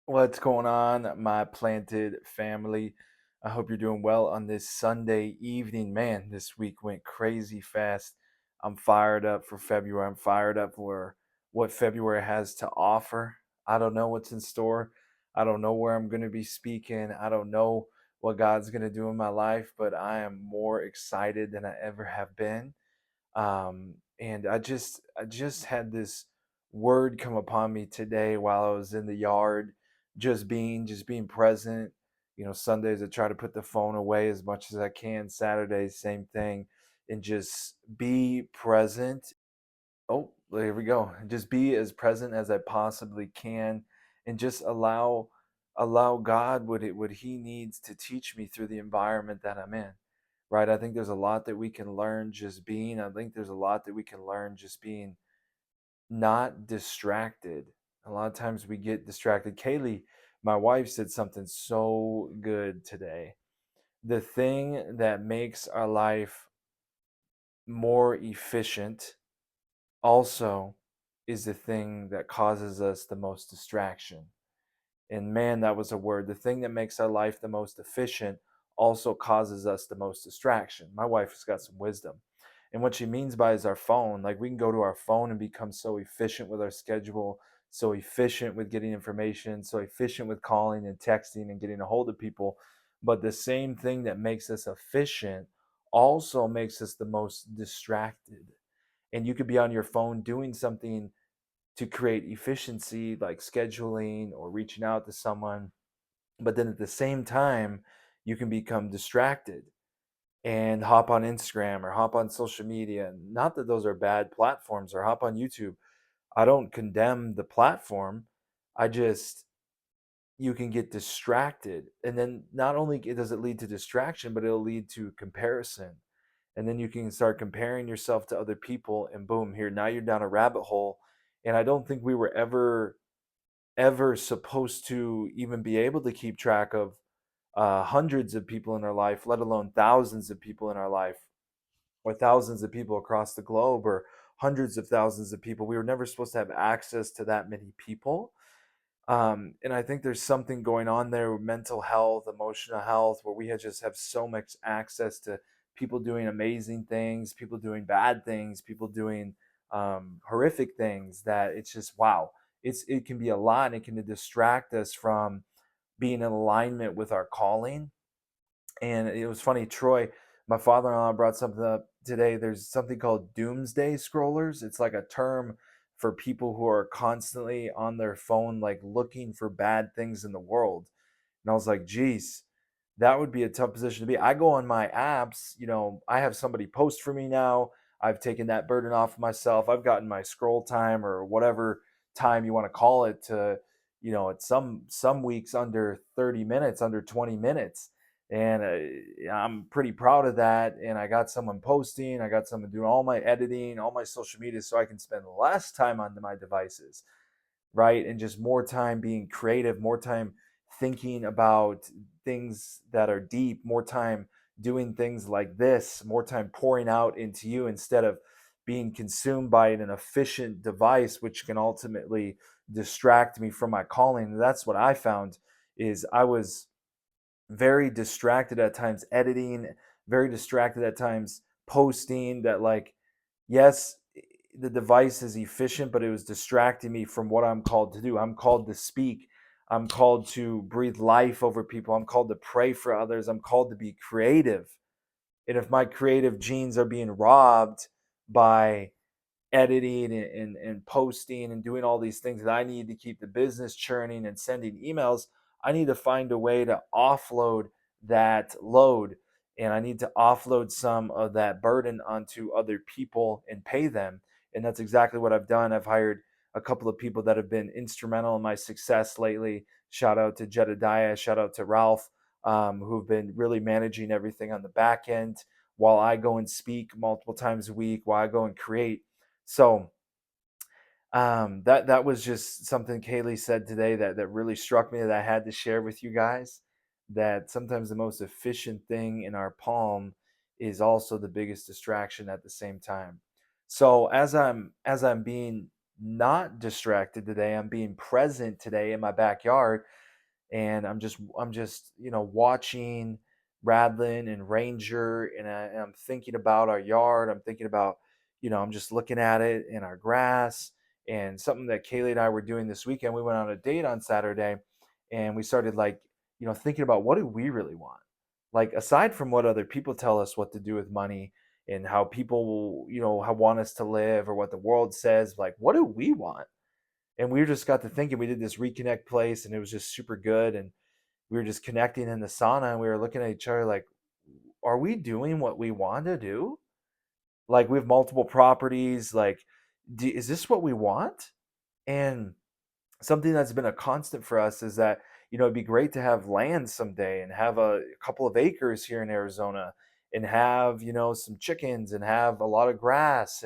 What's going on, my planted family? I hope you're doing well on this Sunday evening. Man, this week went crazy fast. I'm fired up for February. I'm fired up for what February has to offer. I don't know what's in store. I don't know where I'm going to be speaking. I don't know what God's going to do in my life, but I am more excited than I ever have been. And I just had this word come upon me today while I was in the yard, just being present. Sundays I try to put the phone away as much as I can. Saturdays, same thing, and just be present. Oh, there we go. Just be as present as I possibly can, and just allow God what He needs to teach me through the environment that I'm in. Right? I think there's a lot that we can learn just being. I think there's a lot that we can learn just being not distracted. A lot of times we get distracted. Kaylee, my wife, said something so good today. The thing that makes our life more efficient also is the thing that causes us the most distraction. And man, that was a word. The thing that makes our life the most efficient also causes us the most distraction. My wife has got some wisdom. And what she means by is our phone. Like we can go to our phone and become so efficient with our schedule, so efficient with getting information, so efficient with calling and texting and getting a hold of people. But the same thing that makes us efficient also makes us the most distracted. And you could be on your phone doing something to create efficiency, like scheduling or reaching out to someone. But then at the same time, you can become distracted and hop on Instagram or hop on social media. Not that those are bad platforms, or hop on YouTube. I don't condemn the platform. I just, you can get distracted. And then not only does it lead to distraction, but it'll lead to comparison. And then you can start comparing yourself to other people, and boom, here, now you're down a rabbit hole. And I don't think we were ever supposed to even be able to keep track of hundreds of people in our life, let alone thousands of people in our life, or thousands of people across the globe, or hundreds of thousands of people. We were never supposed to have access to that many people. And I think there's something going on there with mental health, emotional health, where we just have so much access to people doing amazing things, people doing bad things, people doing horrific things, that it's just wow. It can be a lot, and it can distract us from being in alignment with our calling. And it was funny, Troy, my father-in-law, brought something up today. There's something called doomsday scrollers. It's like a term for people who are constantly on their phone, like looking for bad things in the world. And I was like, geez, that would be a tough position to be. I go on my apps, I have somebody post for me now. I've taken that burden off of myself. I've gotten my scroll time, or whatever time you want to call it, to, it's some weeks under 30 minutes, under 20 minutes. And I'm pretty proud of that. And I got someone posting, I got someone doing all my editing, all my social media, so I can spend less time on my devices, right? And just more time being creative, more time thinking about things that are deep, more time doing things like this, more time pouring out into you, instead of being consumed by an efficient device, which can ultimately distract me from my calling. And that's what I found, is I was very distracted at times editing, very distracted at times posting, that, like, yes, the device is efficient, but it was distracting me from what I'm called to do. I'm called to speak. I'm called to breathe life over people. I'm called to pray for others. I'm called to be creative. And if my creative genes are being robbed by editing and posting and doing all these things that I need to keep the business churning and sending emails, I need to find a way to offload that load. And I need to offload some of that burden onto other people and pay them. And that's exactly what I've done. I've hired a couple of people that have been instrumental in my success lately. Shout out to Jedediah, shout out to Ralph, who've been really managing everything on the back end while I go and speak multiple times a week, while I go and create. So that was just something Kaylee said today that really struck me, that I had to share with you guys. That sometimes the most efficient thing in our palm is also the biggest distraction at the same time. So as I'm being not distracted today. I'm being present today in my backyard, and I'm just watching Radlin and Ranger, and I'm thinking about our yard. I'm thinking about I'm just looking at it in our grass, and something that Kaylee and I were doing this weekend. We went on a date on Saturday, and we started like thinking about what do we really want, like aside from what other people tell us what to do with money and how people how want us to live or what the world says, like what do we want? And we just got to thinking. We did this reconnect place, and it was just super good. And we were just connecting in the sauna, and we were looking at each other like, are we doing what we want to do? Like we have multiple properties. Like, is this what we want? And something that's been a constant for us is that it'd be great to have land someday and have a couple of acres here in Arizona, and have some chickens and have a lot of grass,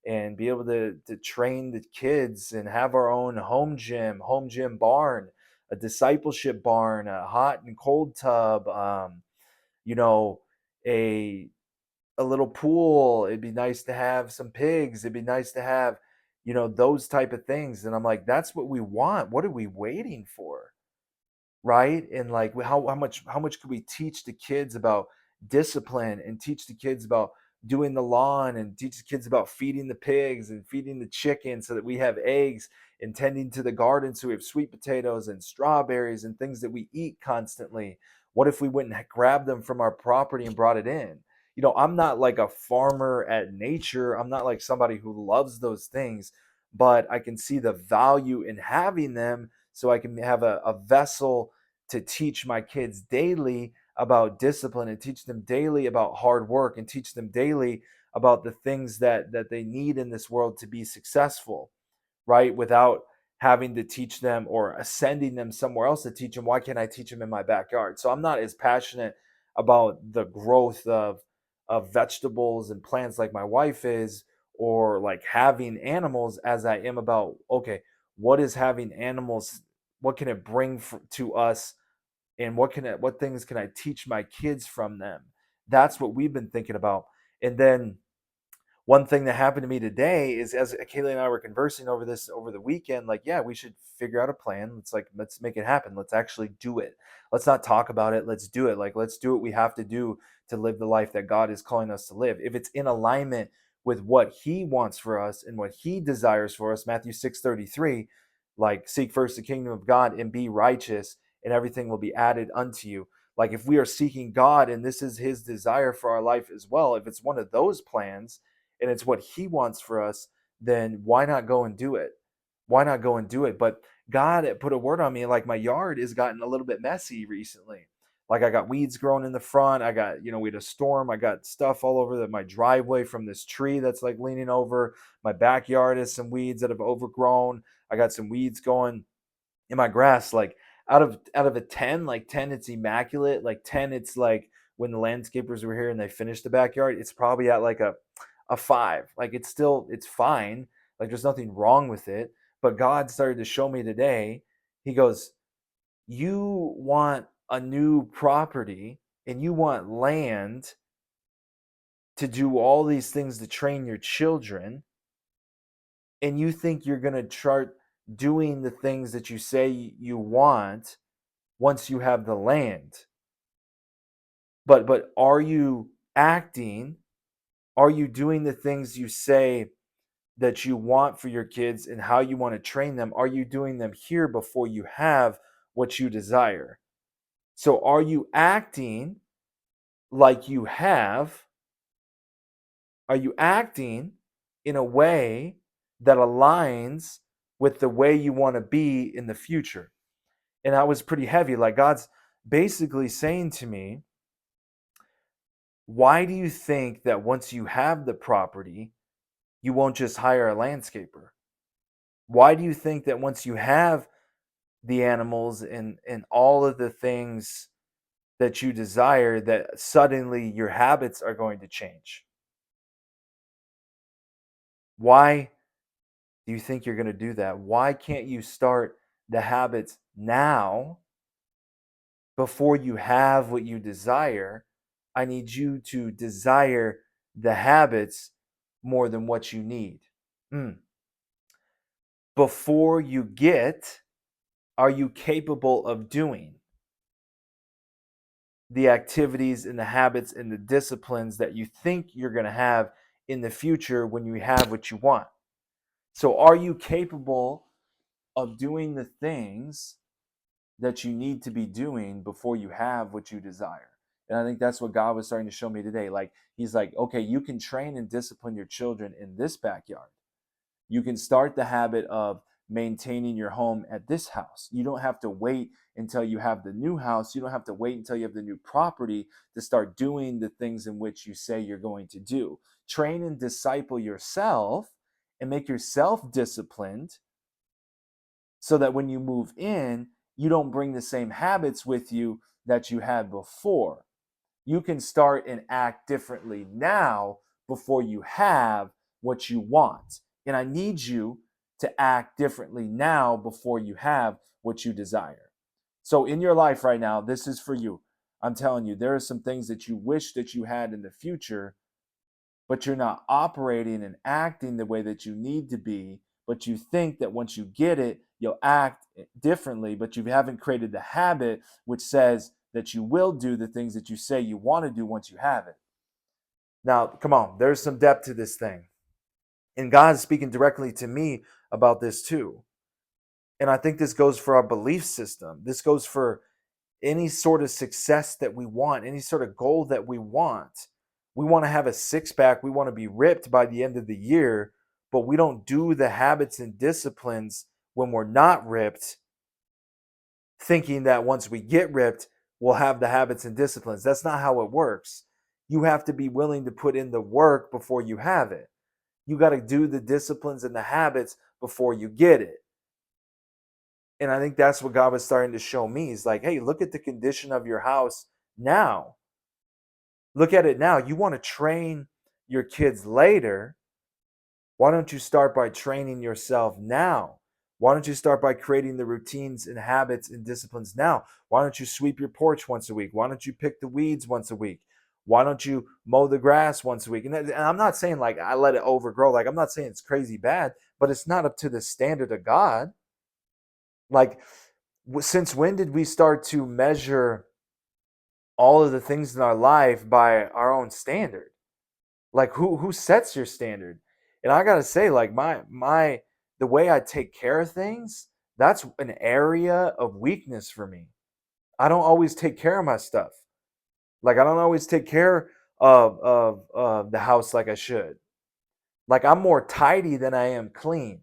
and be able to train the kids and have our own home gym barn, a discipleship barn, a hot and cold tub, you know a a little pool. It'd be nice to have some pigs. It'd be nice to have, those type of things. And I'm like, that's what we want. What are we waiting for? Right? And like how much could we teach the kids about discipline, and teach the kids about doing the lawn, and teach the kids about feeding the pigs and feeding the chickens so that we have eggs, and tending to the garden so we have sweet potatoes and strawberries and things that we eat constantly. What if we went and grabbed them from our property and brought it in? I'm not like a farmer at nature. I'm not like somebody who loves those things, but I can see the value in having them, so I can have a vessel to teach my kids daily about discipline, and teach them daily about hard work, and teach them daily about the things that they need in this world to be successful, right? Without having to teach them or sending them somewhere else to teach them. Why can't I teach them in my backyard? So I'm not as passionate about the growth of vegetables and plants like my wife is, or like having animals, as I am about, okay, what is having animals, what can it bring to us, and what things can I teach my kids from them? That's what we've been thinking about. And then one thing that happened to me today is, as Kaylee and I were conversing over this over the weekend, like, yeah, we should figure out a plan. Let's make it happen. Let's actually do it. Let's not talk about it. Let's do it. Like, let's do what we have to do to live the life that God is calling us to live. If it's in alignment with what He wants for us and what He desires for us, Matthew 6:33, like, seek first the kingdom of God and be righteous, and everything will be added unto you. Like, if we are seeking God and this is His desire for our life as well, if it's one of those plans and it's what He wants for us, then why not go and do it? Why not go and do it? But God put a word on me, like my yard has gotten a little bit messy recently. Like I got weeds growing in the front. I got, we had a storm. I got stuff all over my driveway from this tree that's like leaning over. My backyard has some weeds that have overgrown. I got some weeds going in my grass. Like out of a 10, like 10 it's immaculate, like 10 it's like when the landscapers were here and they finished the backyard, it's probably at like a 5. Like it's fine, like there's nothing wrong with it. But God started to show me today. He goes, you want a new property, and you want land to do all these things to train your children, and you think you're going to start doing the things that you say you want once you have the land. But are you acting? Are you doing the things you say that you want for your kids and how you want to train them? Are you doing them here before you have what you desire? So are you acting like you have? Are you acting in a way that aligns with the way you want to be in the future? And that was pretty heavy. Like God's basically saying to me, why do you think that once you have the property, you won't just hire a landscaper? Why do you think that once you have the animals and all of the things that you desire, that suddenly your habits are going to change? Why do you think you're going to do that? Why can't you start the habits now before you have what you desire? I need you to desire the habits more than what you need. Mm. before you get, are you capable of doing the activities and the habits and the disciplines that you think you're going to have in the future when you have what you want? So, are you capable of doing the things that you need to be doing before you have what you desire? And I think that's what God was starting to show me today. Like, He's like, okay, you can train and discipline your children in this backyard. You can start the habit of maintaining your home at this house. You don't have to wait until you have the new house. You don't have to wait until you have the new property to start doing the things in which you say you're going to do. Train and disciple yourself and make yourself disciplined so that when you move in, you don't bring the same habits with you that you had before. You can start and act differently now before you have what you want. And I need you to act differently now before you have what you desire. So, in your life right now, this is for you. I'm telling you, there are some things that you wish that you had in the future, but you're not operating and acting the way that you need to be. But you think that once you get it, you'll act differently, but you haven't created the habit which says that you will do the things that you say you want to do once you have it. Now, come on, there's some depth to this thing. And God is speaking directly to me about this too. And I think this goes for our belief system. This goes for any sort of success that we want, any sort of goal that we want. We want to have a six pack. We want to be ripped by the end of the year, but we don't do the habits and disciplines when we're not ripped, thinking that once we get ripped, we'll have the habits and disciplines. That's not how it works. You have to be willing to put in the work before you have it. You got to do the disciplines and the habits before you get it. And I think that's what God was starting to show me. He's like, hey, look at the condition of your house now. Look at it now. You want to train your kids later. Why don't you start by training yourself now? Why don't you start by creating the routines and habits and disciplines now? Why don't you sweep your porch once a week? Why don't you pick the weeds once a week? Why don't you mow the grass once a week? And I'm not saying like I let it overgrow. Like I'm not saying it's crazy bad, but it's not up to the standard of God. Like, since when did we start to measure all of the things in our life by our own standard? Like, who sets your standard? And I gotta say, like my the way I take care of things, that's an area of weakness for me. I don't always take care of my stuff. Like I don't always take care of the house like I should. Like I'm more tidy than I am clean.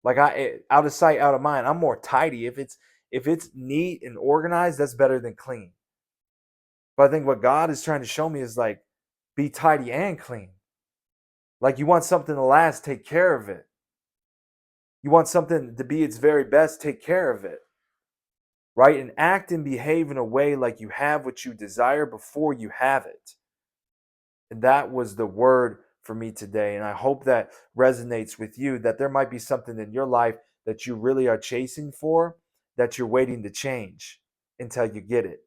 Like out of sight, out of mind. I'm more tidy. If it's neat and organized, that's better than clean. But I think what God is trying to show me is like be tidy and clean. Like you want something to last, take care of it. You want something to be its very best, take care of it. Right? And act and behave in a way like you have what you desire before you have it. And that was the word for me today. And I hope that resonates with you, that there might be something in your life that you really are chasing for that you're waiting to change until you get it.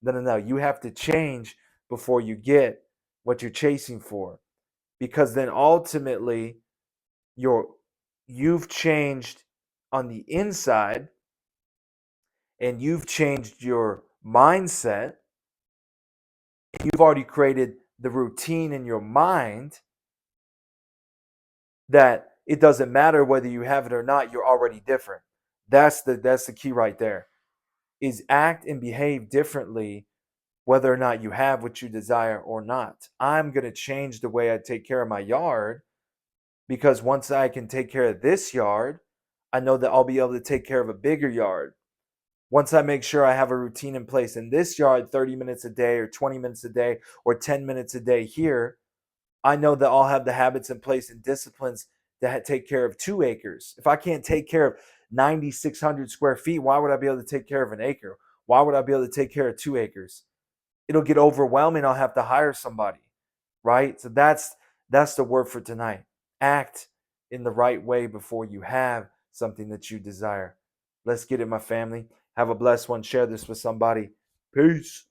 No, no, no. You have to change before you get what you're chasing for. Because then ultimately you've changed on the inside and you've changed your mindset. You've already created the routine in your mind that it doesn't matter whether you have it or not, you're already different. That's the key right there. Is act and behave differently whether or not you have what you desire or not. I'm going to change the way I take care of my yard because once I can take care of this yard, I know that I'll be able to take care of a bigger yard. Once I make sure I have a routine in place in this yard 30 minutes a day or 20 minutes a day or 10 minutes a day here, I know that I'll have the habits in place and disciplines that take care of 2 acres. If I can't take care of 9,600 square feet, why would I be able to take care of an acre? Why would I be able to take care of 2 acres? It'll get overwhelming. I'll have to hire somebody, right? So that's the word for tonight. Act in the right way before you have something that you desire. Let's get it, my family. Have a blessed one. Share this with somebody. Peace.